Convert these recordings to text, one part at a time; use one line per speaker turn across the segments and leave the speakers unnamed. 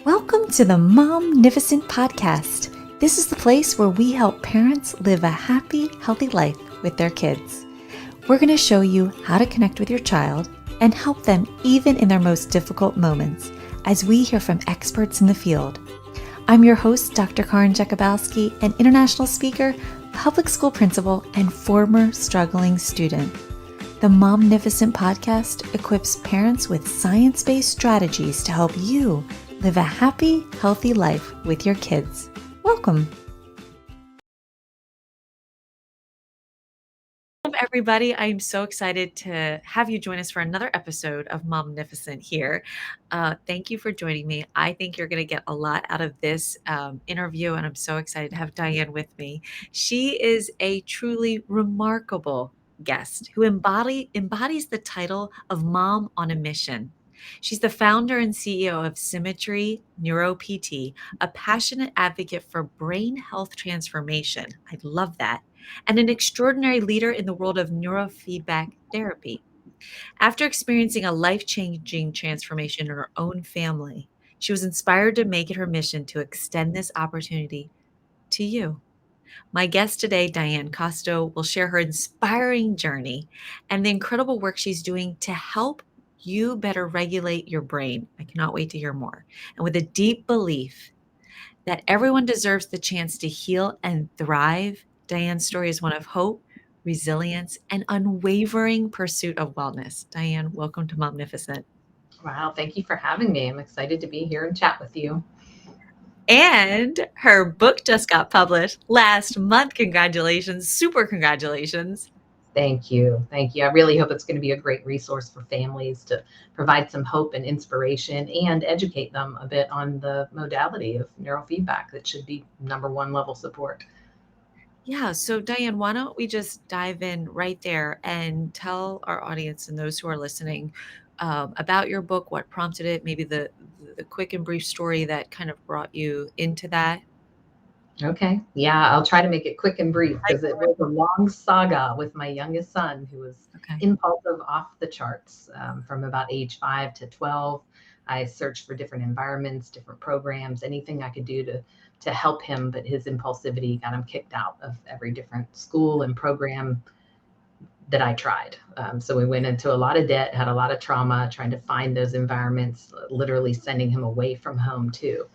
Welcome to the Momnificent podcast. This is the place where we help parents live a happy, healthy life with their kids. We're going to show you how to connect with your child and help them even in their most difficult moments as we hear from experts in the field. I'm your host, Dr. Karin Jakubowski, an international speaker, public school principal, and former struggling student. The Momnificent podcast equips parents with science-based strategies to help you live a happy, healthy life with your kids. Welcome. Welcome, everybody. I'm so excited to have you join us for another episode of Momnificent here. Thank you for joining me. I think you're going to get a lot out of this interview, and I'm so excited to have Dianne with me. She is a truly remarkable guest who embodies the title of Mom on a Mission. She's the founder and CEO of SYMMETRY Neuro-PT, a passionate advocate for brain health transformation. I love that. And an extraordinary leader in the world of neurofeedback therapy. After experiencing a life-changing transformation in her own family, she was inspired to make it her mission to extend this opportunity to you. My guest today, Dianne Kosto, will share her inspiring journey and the incredible work she's doing to help you better regulate your brain. I cannot wait to hear more. And with a deep belief that everyone deserves the chance to heal and thrive, Dianne's story is one of hope, resilience, and unwavering pursuit of wellness. Dianne, welcome to Momnificent.
Wow, thank you for having me. I'm excited to be here and chat with you.
And her book just got published last month. Congratulations. Super congratulations.
Thank you. Thank you. I really hope it's going to be a great resource for families to provide some hope and inspiration and educate them a bit on the modality of neurofeedback that should be number one level support.
Yeah. So, Dianne, why don't we just dive in right there and tell our audience and those who are listening about your book, what prompted it, maybe the quick and brief story that kind of brought you into that.
Okay. Yeah, I'll try to make it quick and brief because it was a long saga with my youngest son who was
Okay.
impulsive off the charts from about age 5 to 12. I searched for different environments, different programs, anything I could do to help him, but his impulsivity got him kicked out of every different school and program that I tried. So we went into a lot of debt, had a lot of trauma, trying to find those environments, literally sending him away from home too.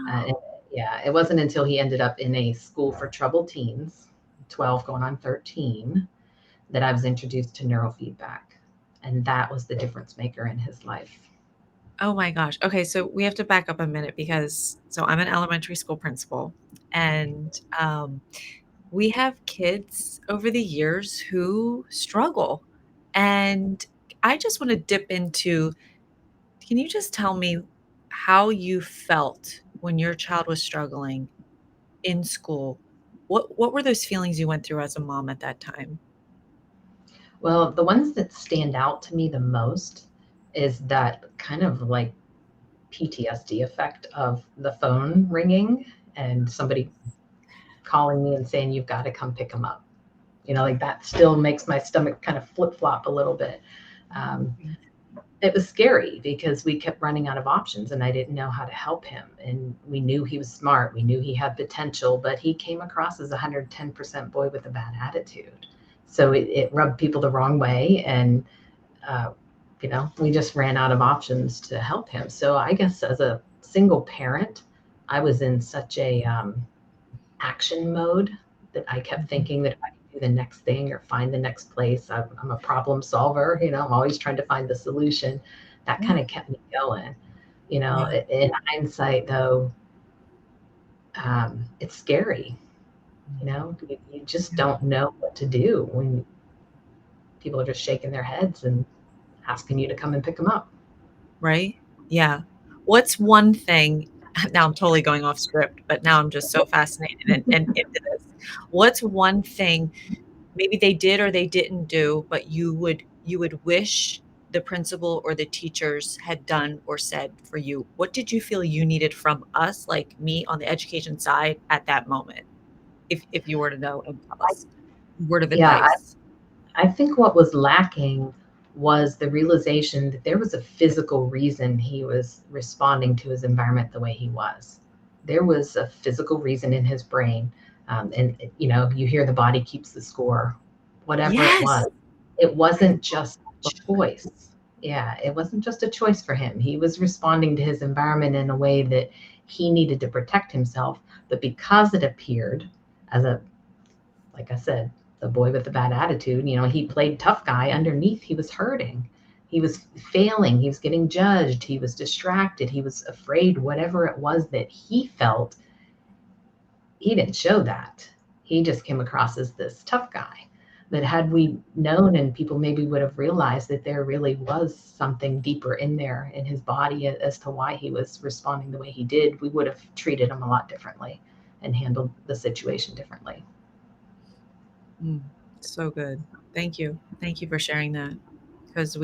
Uh, yeah, it wasn't until he ended up in a school for troubled teens, 12 going on 13, that I was introduced to neurofeedback. And that was the difference maker in his life.
Oh my gosh. Okay, so we have to back up a minute because I'm an elementary school principal, and we have kids over the years who struggle. And I just want to dip into, can you just tell me how you felt when your child was struggling in school? What were those feelings you went through as a mom at that time?
Well, the ones that stand out to me the most is that kind of like PTSD effect of the phone ringing and somebody calling me and saying, you've got to come pick him up. Like that still makes my stomach kind of flip flop a little bit. Um, it was scary because we kept running out of options and I didn't know how to help him. And we knew he was smart. We knew he had potential, but he came across as a 110% boy with a bad attitude. So it rubbed people the wrong way. And, uh, we just ran out of options to help him. So I guess as a single parent, I was in such a action mode that I kept thinking that if I could do the next thing or find the next place, I'm a problem solver. I'm always trying to find the solution. That
Yeah.
kind of kept me going.
Yeah.
In hindsight, though, it's scary. You just
Yeah.
don't know what to do when people are just shaking their heads and asking you to come and pick them up.
Right? Yeah. What's one thing now I'm totally going off script, but now I'm just so fascinated and into this. What's one thing maybe they did or they didn't do, but you would wish the principal or the teachers had done or said for you? What did you feel you needed from us, like me on the education side at that moment? If you were to know and tell
I,
us. Word of
yeah,
advice.
I think what was lacking was the realization that there was a physical reason he was responding to his environment the way he was. There was a physical reason in his brain. And, you know, you hear the body keeps the score, whatever it
Yes.
was. It
I
wasn't just a
love that.
choice. Yeah, it wasn't just a choice for him. He was responding to his environment in a way that he needed to protect himself. But because it appeared as a, like I said, the boy with the bad attitude, you know, he played tough guy. Underneath, he was hurting. He was failing. He was getting judged. He was distracted. He was afraid, whatever it was that he felt. He didn't show that. He just came across as this tough guy. But had we known, and people maybe would have realized that there really was something deeper in there in his body as to why he was responding the way he did, we would have treated him a lot differently and handled the situation differently.
Mm, so good. Thank you. Thank you for sharing that. Because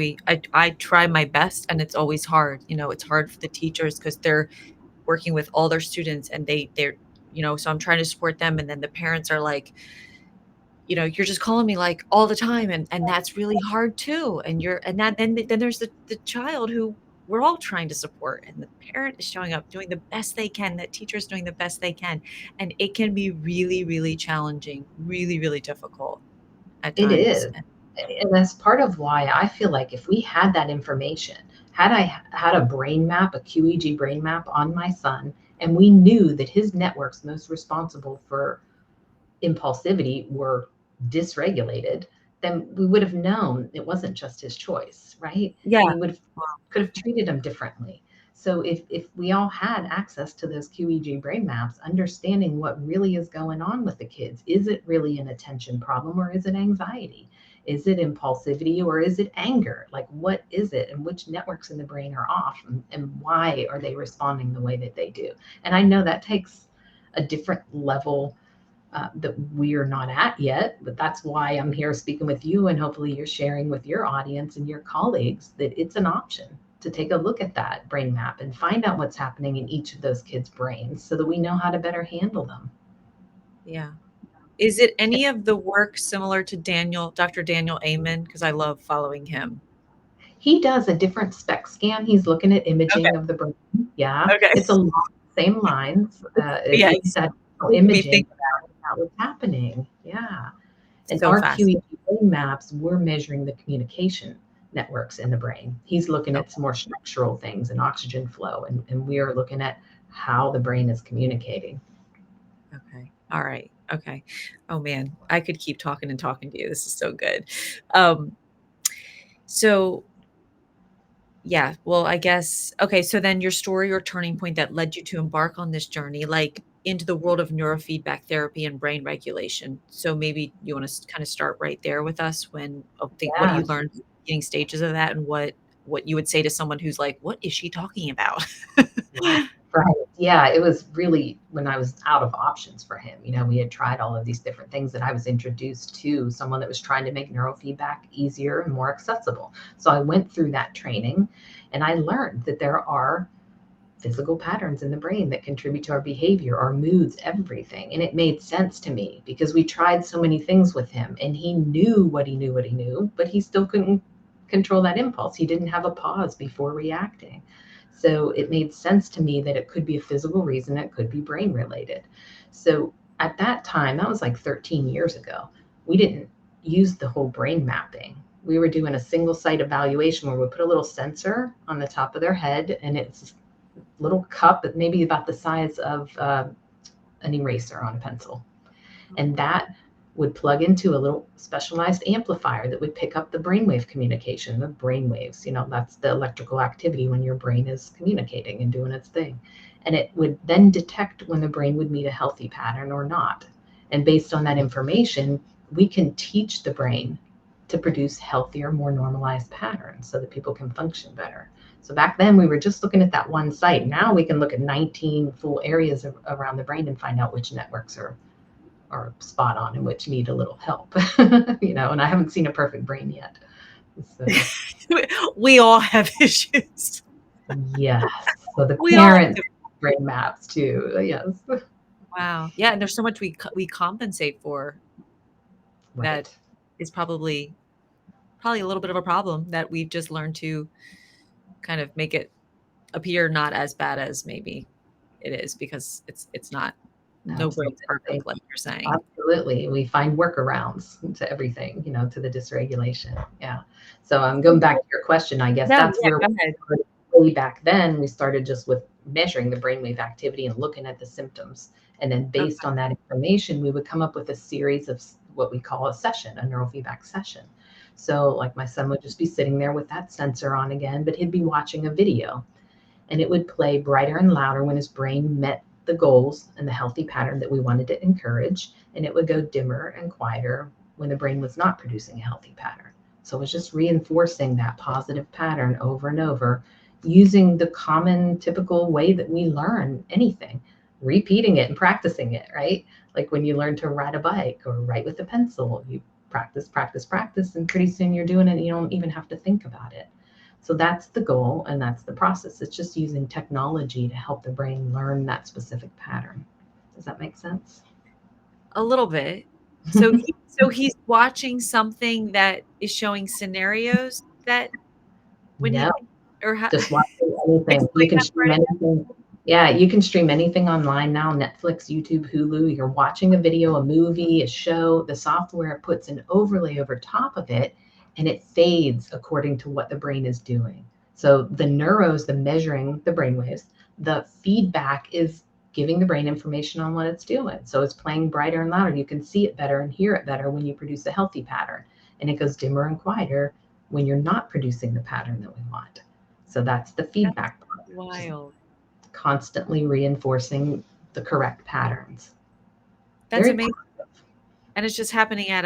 I try my best and it's always hard. You know, it's hard for the teachers because they're working with all their students and they're, so I'm trying to support them. And then the parents are like, you're just calling me like all the time. And that's really hard too. And then there's the child who we're all trying to support. And the parent is showing up, doing the best they can. That teacher is doing the best they can. And it can be really, really challenging, really, really difficult at
It
times.
is. And that's part of why I feel like if we had that information, had I had a brain map, a QEG brain map on my son, and we knew that his networks most responsible for impulsivity were dysregulated, then we would have known it wasn't just his choice, right?
Yeah.
We would have could have treated him differently. So if we all had access to those QEG brain maps, understanding what really is going on with the kids, is it really an attention problem or is it anxiety? Is it impulsivity or is it anger? Like what is it and which networks in the brain are off and why are they responding the way that they do? And I know that takes a different level that we're not at yet. But that's why I'm here speaking with you, and hopefully you're sharing with your audience and your colleagues that it's an option to take a look at that brain map and find out what's happening in each of those kids' brains so that we know how to better handle them.
Yeah. Is it any of the work similar to Dr. Daniel Amen? Because I love following him.
He does a different SPECT scan. He's looking at
Okay.
imaging of the brain. Yeah,
Okay.
it's along the same lines.
Yeah,
It's
it's
that
making me
imaging
think
about what's happening. Yeah. And
so
our
fast.
QEG brain maps, we're measuring the communication networks in the brain. He's looking at
Okay.
some more structural things and oxygen flow, and we are looking at how the brain is communicating.
Okay. All right. Okay. Oh man, I could keep talking and talking to you. This is so good. Um, so yeah, well, I guess okay, so then your story or turning point that led you to embark on this journey, like into the world of neurofeedback therapy and brain regulation. So maybe you want to kind of start right there with us when think what
Yeah,
you learned in the beginning stages of that and what you would say to someone who's like, "What is she talking about?"
right. Right. Yeah, it was really when I was out of options for him. You know, we had tried all of these different things that I was introduced to someone that was trying to make neurofeedback easier and more accessible. So I went through that training and I learned that there are physical patterns in the brain that contribute to our behavior, our moods, everything. And it made sense to me because we tried so many things with him and he knew what he knew, but he still couldn't control that impulse. He didn't have a pause before reacting. So it made sense to me that it could be a physical reason, it could be brain related. So at that time, that was like 13 years ago, we didn't use the whole brain mapping. We were doing a single site evaluation where we put a little sensor on the top of their head and it's little cup, maybe about the size of an eraser on a pencil. And that would plug into a little specialized amplifier that would pick up the brainwave communication, the brainwaves. You know, that's the electrical activity when your brain is communicating and doing its thing. And it would then detect when the brain would meet a healthy pattern or not. And based on that information, we can teach the brain to produce healthier, more normalized patterns so that people can function better. So back then we were just looking at that one site. Now we can look at 19 full areas around the brain and find out which networks are spot on and which need a little help. You know, and I haven't seen a perfect brain yet. So
We all have issues.
yes. So the
We all
parents
do.
brain maps too. Yes.
Wow. Yeah, and there's so much we compensate for that
Right.
is probably probably a little bit of a problem that we've just learned to kind of make it appear not as bad as maybe it is, because it's not. No brain's
Absolutely.
perfect, like you're saying.
Absolutely. We find workarounds to everything, to the dysregulation. Yeah. So I'm going back to your question. I guess
No,
that's
yeah,
where
go ahead.
way back then we started just with measuring the brainwave activity and looking at the symptoms. And then based
Okay.
on that information, we would come up with a series of what we call a session, a neurofeedback session. So like my son would just be sitting there with that sensor on again, but he'd be watching a video and it would play brighter and louder when his brain met the goals and the healthy pattern that we wanted to encourage, and it would go dimmer and quieter when the brain was not producing a healthy pattern. So it was just reinforcing that positive pattern over and over using the common typical way that we learn anything, repeating it and practicing it, right? Like when you learn to ride a bike or write with a pencil, you practice, practice, practice, and pretty soon you're doing it and you don't even have to think about it. So that's the goal and that's the process. It's just using technology to help the brain learn that specific pattern. Does that make sense?
A little bit. So he's watching something that is showing scenarios that when he
No,
thinks, or how
just watching anything. You
explain
can
that part
stream
again?
anything. Yeah, you can stream anything online now, Netflix, YouTube, Hulu. You're watching a video, a movie, a show. The software puts an overlay over top of it and it fades according to what the brain is doing. So the neuros, the measuring the brain waves, the feedback is giving the brain information on what it's doing. So it's playing brighter and louder. You can see it better and hear it better when you produce a healthy pattern. And it goes dimmer and quieter when you're not producing the pattern that we want. So that's the
That's
feedback part, just
wild.
constantly reinforcing the correct patterns.
That's
Very
amazing,
positive.
and it's just happening at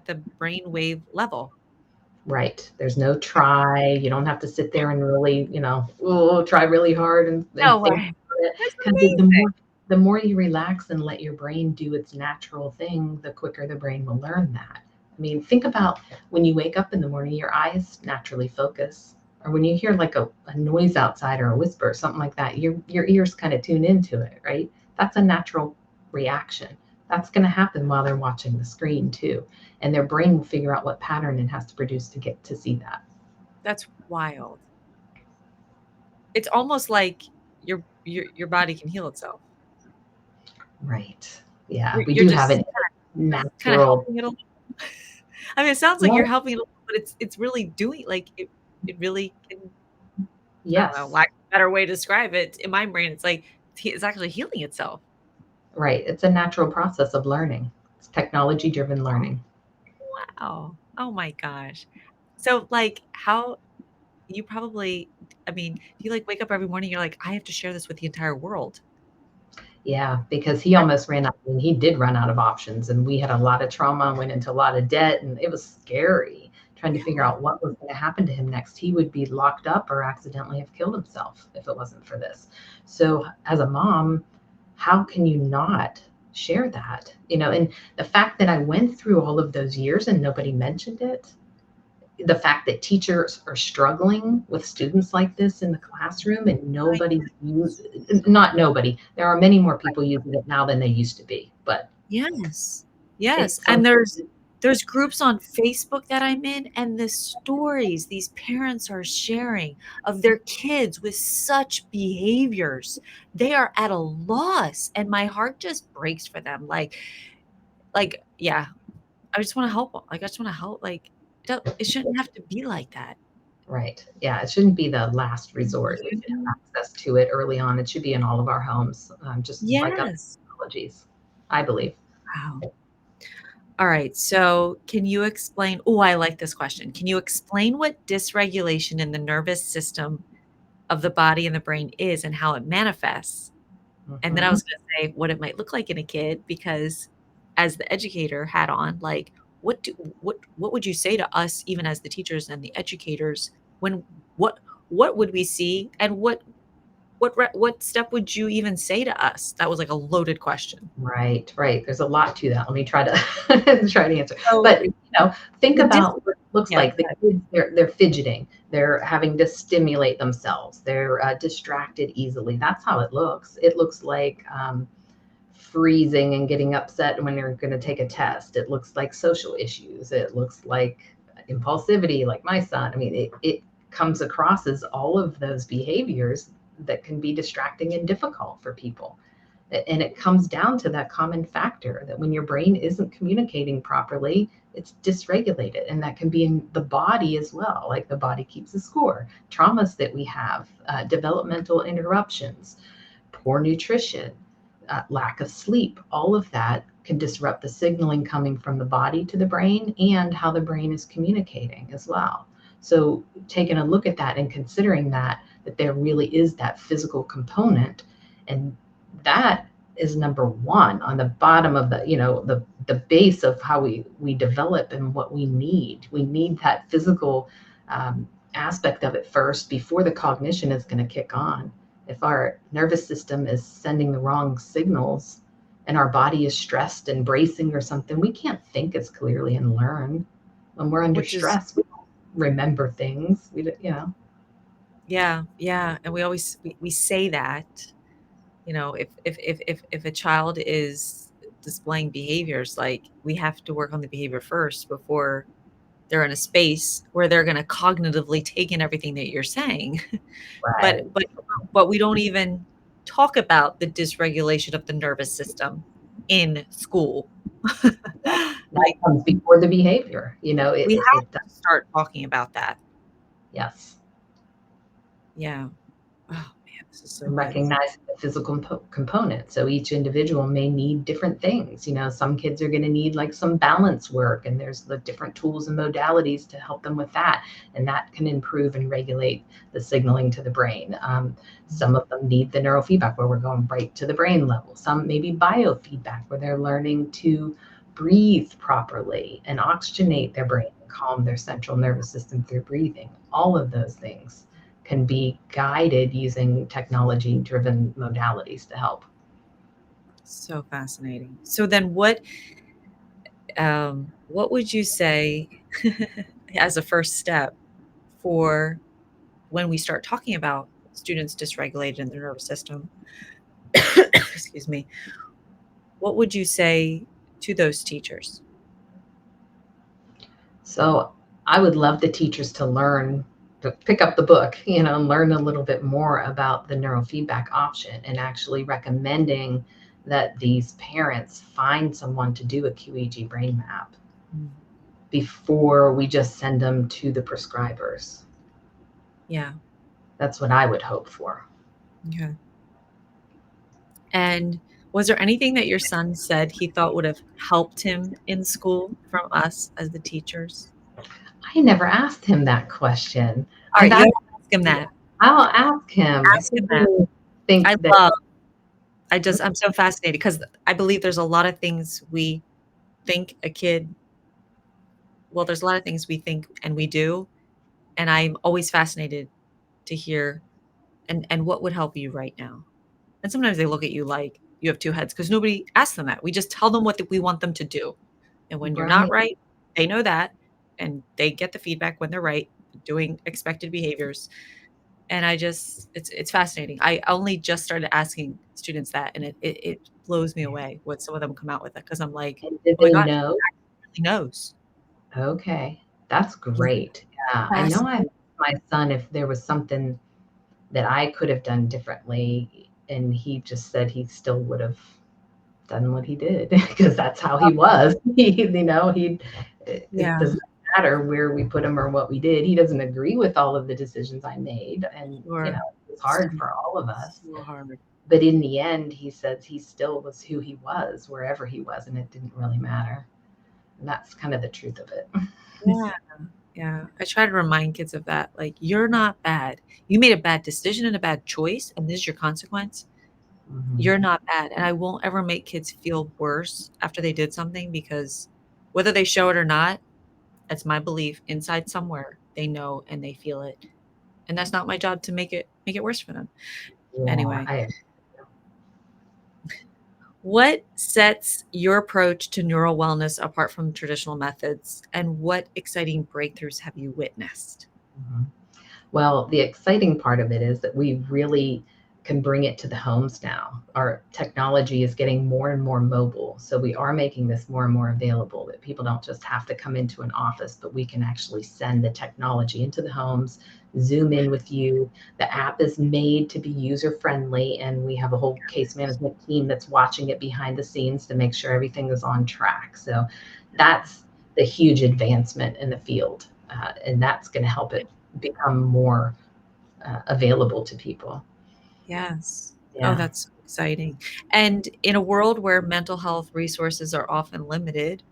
the brainwave level.
Right. There's no try. You don't have to sit there and really, try really hard and
No
think
way.
about it.
That's
Because
amazing.
the more you relax and let your brain do its natural thing, the quicker the brain will learn that. I mean, think about when you wake up in the morning, your eyes naturally focus. Or when you hear like a noise outside or a whisper, something like that, your ears kind of tune into it, right? That's a natural reaction. That's going to happen while they're watching the screen too, and their brain will figure out what pattern it has to produce to get to see that.
That's wild. It's almost like your body can heal itself.
Right. Yeah, we
You're
do have
just
a
kinda
natural.
helping it along. I mean, it sounds like
Yeah.
you're helping it along, but it's really doing, like, it really can. I don't know,
Yes.
lack of a better way to describe it. In my brain, it's like it's actually healing itself.
Right. It's a natural process of learning. It's technology driven learning.
Wow. Oh my gosh. So, like, how you probably, I mean, do you, like, wake up every morning, you're like, "I have to share this with the entire world."
Yeah, because he
That
almost ran out. I mean, he did run out of options, and we had a lot of trauma, went into a lot of debt, and it was scary trying to figure
really?
out what was going to happen to him next. He would be locked up or accidentally have killed himself if it wasn't for this. So, as a mom, how can you not share that? And the fact that I went through all of those years and nobody mentioned it, the fact that teachers are struggling with students like this in the classroom and
My
nobody's not nobody, there are many more people using it now than they used to be, but
Yes. Yes,
it's
and
something.
there's groups on Facebook that I'm in, and the stories these parents are sharing of their kids with such behaviors, they are at a loss, and my heart just breaks for them, yeah, I just wanna help 'em, like, I just wanna help, like, it shouldn't have to be like that.
Right, yeah, it shouldn't be the last resort. We should
Mhm.
have access to it early on. It should be in all of our homes, just like other
Yes.
technologies, I believe.
Wow. Alright, so can you explain, oh, I like this question. Can you explain what dysregulation in the nervous system of the body and the brain is and how it manifests? And then I
Mhm.
was gonna say what it might look like in a kid, because as the educator hat on, like, what would you say to us even as the teachers and the educators when what what would we see, and what step would you even say to us? That was like a loaded question.
Right, right. There's a lot to that. Let me try to try to answer.
So,
But think
the dis
about what it looks
yeah, go
like. The
ahead.
kids, they're fidgeting. They're having to stimulate themselves. They're distracted easily. That's how it looks. It looks like freezing and getting upset when they're going to take a test. It looks like social issues. It looks like impulsivity, like my son. I mean, it comes across as all of those behaviors that can be distracting and difficult for people. And it comes down to that common factor that when your brain isn't communicating properly, it's dysregulated. And that can be in the body as well. Like the body keeps a score. Traumas that we have, developmental interruptions, poor nutrition, lack of sleep, all of that can disrupt the signaling coming from the body to the brain and how the brain is communicating as well. So taking a look at that and considering that there really is that physical component, and that is number one on the bottom of the base of how we develop and what we need that physical aspect of it first before the cognition is going to kick on. If our nervous system is sending the wrong signals and our body is stressed and bracing or something, we can't think as clearly and learn. When we're under
which is
stress, we don't remember things.
yeah, and we say that, if a child is displaying behaviors, like, we have to work on the behavior first before they're in a space where they're gonna cognitively take in everything that you're saying. But
Right.
but but we don't even talk about the dysregulation of the nervous system in school.
That
Like,
comes before the behavior.
we have to start talking about that.
Yes.
Yeah. Oh, man, this is so
And
good.
recognizing the physical component. So each individual may need different things. Some kids are going to need like some balance work, and there's the different tools and modalities to help them with that. And that can improve and regulate the signaling to the brain. Some of them need the neurofeedback where we're going right to the brain level. Some maybe biofeedback where they're learning to breathe properly and oxygenate their brain and calm their central nervous system through breathing. All of those things can be guided using technology driven modalities to help.
So fascinating. So then what would you say as a first step for when we start talking about students dysregulated in their nervous system? Excuse me. What would you say to those teachers?
So I would love the teachers to pick up the book, and learn a little bit more about the neurofeedback option and actually recommending that these parents find someone to do a QEEG brain map
Mm.
before we just send them to the prescribers.
Yeah.
That's what I would hope for.
Okay. And was there anything that your son said he thought would have helped him in school from us as the teachers?
I never asked him that question.
All
I've
right, you
asked,
have to ask him that.
I'll ask him. I
Ask
think
him that.
think
I
that
love I'm so fascinated because I believe there's a lot of things we think a kid there's a lot of things we think and we do, and I'm always fascinated to hear and what would help you right now. And sometimes they look at you like you have 2 heads because nobody asks them that. We just tell them what we want them to do. And when you're not
right.
right, they know that, and they get the feedback when they're right, doing expected behaviors. And it's fascinating. I only just started asking students that, and it blows me away what some of them come out with it because I'm like,
And did
"Oh my
they
gosh,
know?
he knows."
Okay, that's
Yeah,
great. Yeah, I know I
fascinating.
asked my son if there was something that I could have done differently, and he just said he still would have done what he did because that's how he was. It
Yeah,
doesn't matter where we put him or what we did. He doesn't agree with all of the decisions I made, and
sure.
it's
So
hard for all of us.
so hard.
But in the end, he says he still was who he was wherever he was, and it didn't really matter. And that's kind of the truth of it.
Yeah, yeah. I try to remind kids of that, like, "You're not bad. You made a bad decision and a bad choice, and this is your consequence.
Mhm.
You're not bad." And I won't ever make kids feel worse after they did something because whether they show it or not, that's my belief inside somewhere, they know and they feel it. And that's not my job to make it worse for them.
Yeah,
Anyway, what sets your approach to neural wellness apart from traditional methods, and what exciting breakthroughs have you witnessed?
mhm. Well, the exciting part of it is that we really can bring it to the homes now. Our technology is getting more and more mobile. So we are making this more and more available, that people don't just have to come into an office, but we can actually send the technology into the homes, Zoom in with you. The app is made to be user friendly, and we have a whole case management team that's watching it behind the scenes to make sure everything is on track. So that's the huge advancement in the field, and that's going to help it become more available to people.
Yes. Oh,
Yeah.
that's so exciting. And in a world where mental health resources are often limited,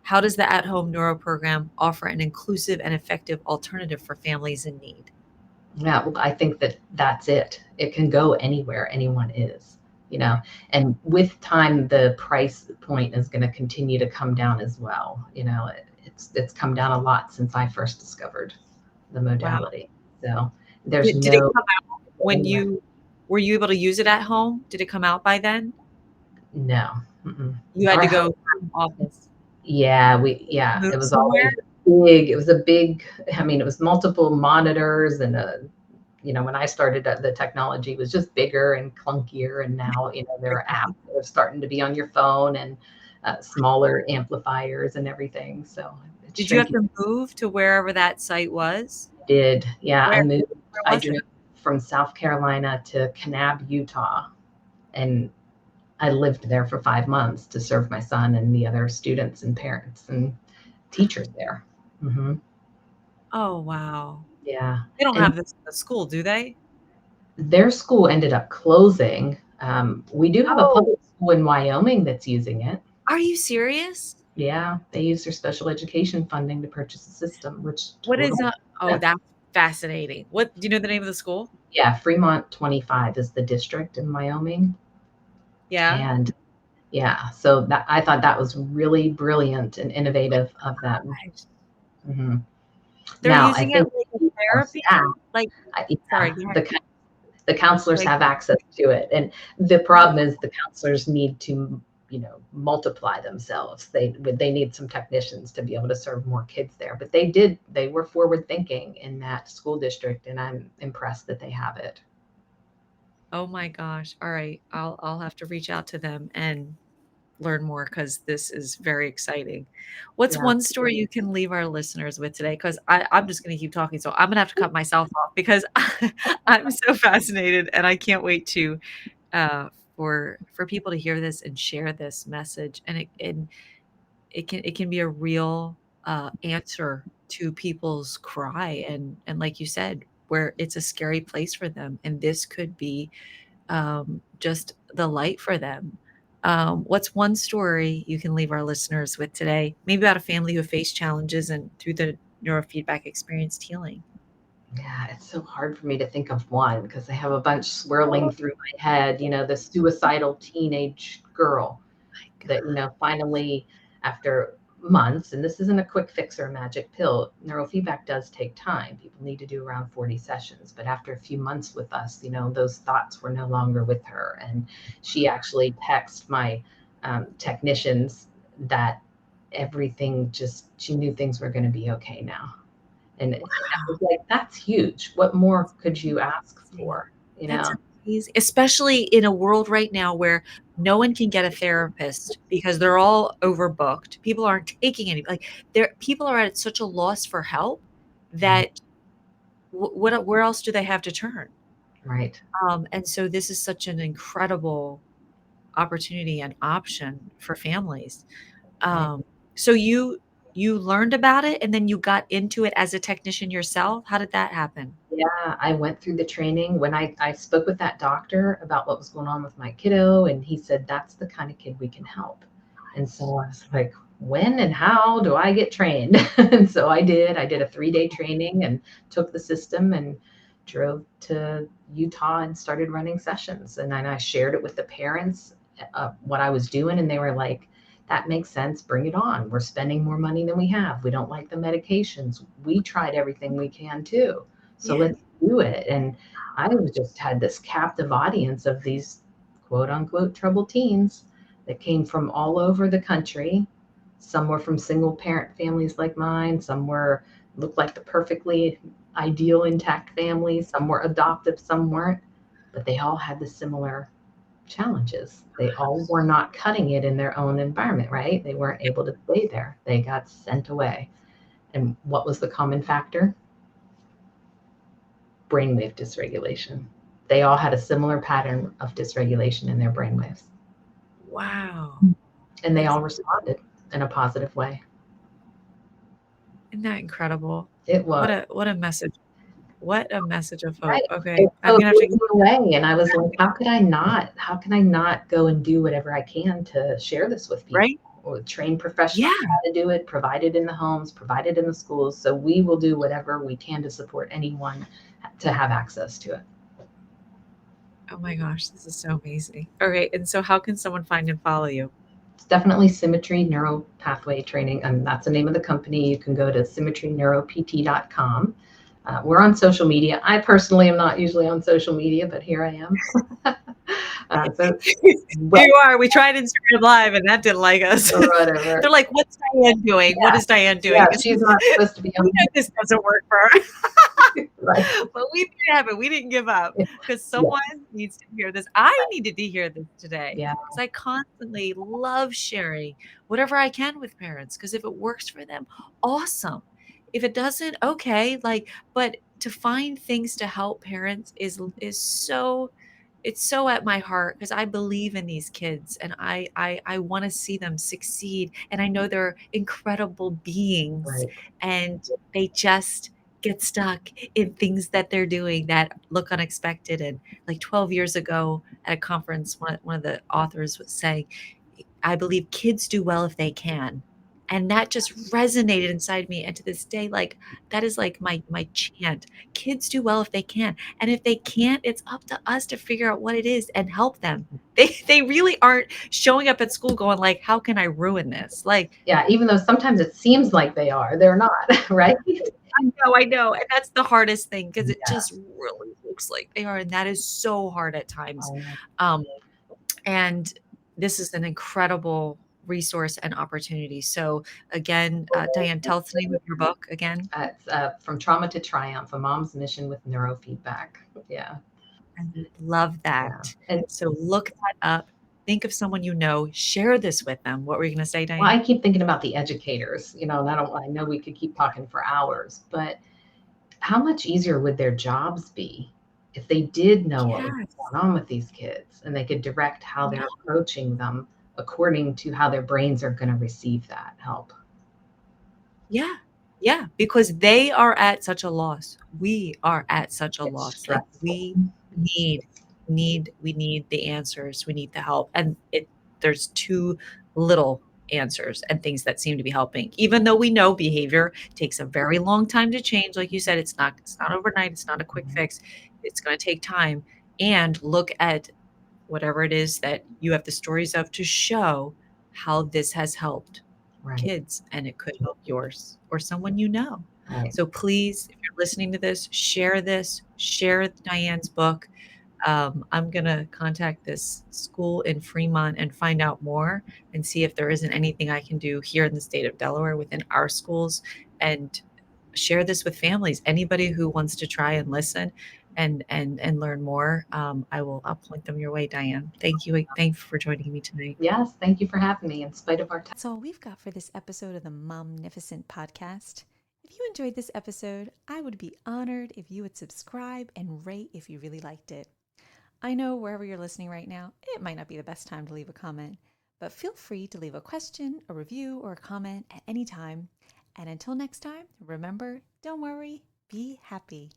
how does the at-home neuro program offer an inclusive and effective alternative for families in need?
Yeah, well, I think that that's it. It can go anywhere anyone is, you know. And with time, the price point is going to continue to come down as well. It's come down a lot since I first discovered the
Wow.
modality. So there's
Did it
no
come out when
anywhere.
you were you able to use it at home? Did it come out by then?
No. Mm-mm.
You had
Our
to
house,
go to the office.
yeah,
Move
it was always
somewhere?
big. It was a big, I mean, it was multiple monitors and when I started, the technology was just bigger and clunkier, and now, there are apps that are starting to be on your phone, and smaller amplifiers and everything. So it's
Did you have
shrinking.
to move to wherever that site was?
Did, yeah,
Where where
I
was it?
drove from South Carolina to Kanab, Utah, and I lived there for 5 months to serve my son and the other students and parents and teachers there. Hmm.
Oh, wow.
Yeah.
They don't
And
have this in the school, do they?
their school ended up closing. We do have a
Oh,
public school in Wyoming that's using it.
are you serious?
Yeah, they use their special education funding to purchase a system, which
What is
totally
oh,
makes sense.
that's fascinating. What do you know the name of the school?
Yeah, Fremont 25 is the district in Wyoming.
Yeah?
And yeah, so that I thought that was really brilliant and innovative of them.
Gosh.
Hmm.
They're
Now, I
using it
think
like
they need more
therapy?
staff.
Like sorry,
Yeah,
go ahead.
the counselors
Like
have access to it, and the problem is the counselors need to multiply themselves. They need some technicians to be able to serve more kids there, but they were forward thinking in that school district, and I'm impressed that they have it.
oh my gosh. All right. I'll have to reach out to them and learn more because this is very exciting. What's
Yeah.
one story you can leave our listeners with today? Because I'm just gonna keep talking, so I'm gonna have to cut myself off because I'm so fascinated and I can't wait to uh, for people to hear this and share this message, and it can be a real answer to people's cry, and like you said, where it's a scary place for them, and this could be just the light for them. What's one story you can leave our listeners with today? Maybe about a family who faced challenges and through the neurofeedback experienced healing.
Yeah, it's so hard for me to think of one because I have a bunch swirling
Oh
through my head. The suicidal teenage girl
my
that,
god.
finally, after months, and this isn't a quick fix or a magic pill, neurofeedback does take time. People need to do around 40 sessions. But after a few months with us, those thoughts were no longer with her. And she actually texted my technicians that everything just, she knew things were going to be okay now. And I was like, that's huge. What more could you ask
Amazing.
for? You
That's
know?
amazing, especially in a world right now where no one can get a therapist because they're all overbooked. People aren't taking any like, people are at such a loss for help
Right.
that where else do they have to turn?
Right.
And so this is such an incredible opportunity and option for families.
Right.
Um, so you learned about it and then you got into it as a technician yourself? How did that happen?
Yeah, I went through the training when I spoke with that doctor about what was going on with my kiddo, and he said, that's the kind of kid we can help. And so I was like, when and how do I get trained? And so I did. I did a 3-day training and took the system and drove to Utah and started running sessions. And then I shared it with the parents, what I was doing, and they were like, that makes sense. Bring it on. We're spending more money than we have. We don't like the medications. We tried everything we can too. So
Yeah.
let's do it. And I was just had this captive audience of these quote unquote troubled teens that came from all over the country. Some were from single parent families like mine. Some were looked like the perfectly ideal intact families. Some were adoptive, some weren't. but they all had the similar challenges. They all were not cutting it in their own environment, right? They weren't able to stay there. They got sent away. And what was the common factor? Brainwave dysregulation. They all had a similar pattern of dysregulation in their brainwaves.
Wow.
And they
That's
all responded in a positive way.
Isn't that incredible?
It was.
What a message. What a message of
Right.
hope. Okay.
It
I'm
so
gonna have
blew
to
me away, and I was like, how can I not go and do whatever I can to share this with people,
right?
or train
Yeah.
professionals how to do it, provide it in the homes, provide it in the schools. So we will do whatever we can to support anyone to have access to it.
Oh my gosh, this is so amazing. Okay, and so how can someone find and follow you?
It's definitely Symmetry Neuro Pathway Training, and that's the name of the company. You can go to symmetryneuropt.com. We're on social media. I personally am not usually on social media, but here I am. So
Here
web
you are. We tried Instagram Live and that didn't like us.
or whatever.
They're like, "What's Diane doing? What
Yeah,
is Diane
yeah,
doing?"
she's not supposed to be
We
on.
know this doesn't work for her.
Right.
But we made it happen. We didn't give up because
Yeah,
someone needs to hear this. I needed to hear this today
yeah,
because I constantly love sharing whatever I can with parents because if it works for them, awesome. If it doesn't, okay. Like, but to find things to help parents is so it's so at my heart because I believe in these kids and I want to see them succeed. And I know they're incredible beings
right.
and they just get stuck in things that they're doing that look unexpected. And like 12 years ago at a conference, one of the authors was saying, I believe kids do well if they can. And that just resonated inside me. And to this day, like that is like my chant. Kids do well if they can. And if they can't, it's up to us to figure out what it is and help them. They really aren't showing up at school going like, how can I ruin this? Like,
Yeah, even though sometimes it seems like they are, they're not, right?
I know, and that's the hardest thing because it
Yeah.
just really looks like they are, and that is so hard at times.
Um,
Um, and this is an incredible resource and opportunity. So again, Diane, tell us the name of your book again.
it's From Trauma to Triumph, a mom's mission with neurofeedback. Yeah,
I love
yeah.
that.
And
So look that up. Think of someone you know. Share this with them. What were you going to say,
well,
Diane?
I keep thinking about the educators, and I know we could keep talking for hours, but how much easier would their jobs be if they did know what was
Yes.
going on with these kids and they could direct how
Yeah.
they're approaching them according to how their brains are going to receive that help?
Yeah. Yeah. Because they are at such a loss. We are at such a
It's
loss. Like
stressful.
we need the answers. We need the help. And there's too little answers and things that seem to be helping. Even though we know behavior takes a very long time to change. Like you said, it's not overnight. It's not a quick
Mhm.
fix. It's going to take time. And look at whatever it is that you have the stories of to show how this has helped
Right,
kids and it could help yours or someone you know.
right.
So please, if you're listening to this, share Diane's book. I'm going to contact this school in Fremont and find out more and see if there isn't anything I can do here in the state of Delaware within our schools and share this with families. Anybody who wants to try and listen and learn more, I'll point them your way, Diane. Thank you for joining me tonight.
Yes, thank you for having me in spite of our time.
That's all we've got for this episode of the Momnificent podcast. If you enjoyed this episode, I would be honored if you would subscribe and rate if you really liked it. I know wherever you're listening right now, it might not be the best time to leave a comment, but feel free to leave a question, a review, or a comment at any time. And until next time, remember, don't worry, be happy.